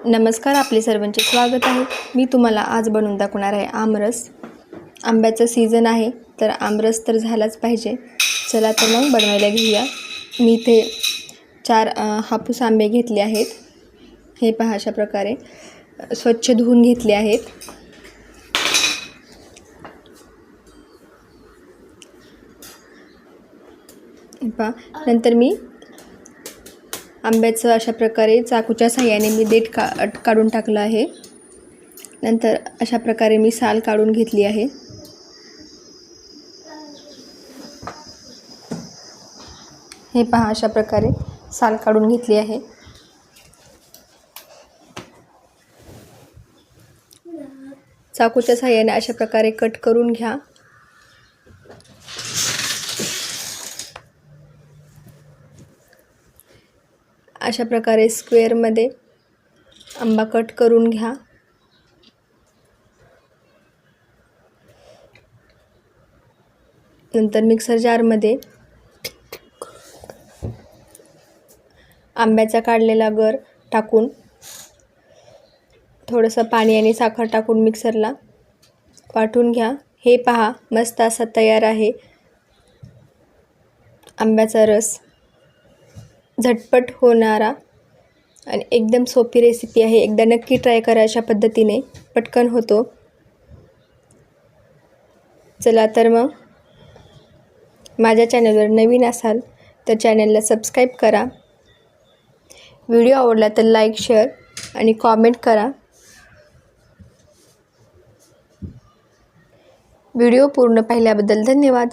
नमस्कार, आपले सर्वांचे स्वागत आहे। मी तुम्हाला आज बनवून दाखवणार आहे आमरस। आंब्याचा सीझन आहे तर आमरस तर झालाच पाहिजे। चला तर मग बनवायला घेऊया। मी इथे 4 हापूस आंबे घेतले आहेत। हे पहा, अशा प्रकारे स्वच्छ धुवून घेतले आहेत। नंतर मी आंब्याचं अशा प्रकारे चाकूच्या साहाय्याने मी देठ काढून टाकलं आहे। नंतर अशा प्रकारे मी साल काढून घेतली आहे। हे पहा, अशा प्रकारे साल काढून घेतली आहे। चाकूच्या साहाय्याने अशा प्रकारे कट करून घ्या। अशा प्रकारे स्क्वेअर मध्ये आंबा कट करून घ्या। नंतर मिक्सर जार मध्ये आंब्याचा काढलेला गर टाकून थोडंसं पाणी आणि साखर टाकून मिक्सरला वाटून घ्या। हे पहा, मस्त असा तयार आहे आंब्याचा रस। झटपट होणारा आणि एकदम सोपी रेसिपी आहे। एकदा नक्की ट्राय करा, अशा पद्धतीने पटकन होतो। चला तर मग माझ्या चॅनलवर नवीन असाल तर चॅनलला सबस्क्राईब करा। व्हिडिओ आवडला तर लाईक, शेअर आणि कॉमेंट करा। व्हिडिओ पूर्ण पाहिल्याबद्दल धन्यवाद।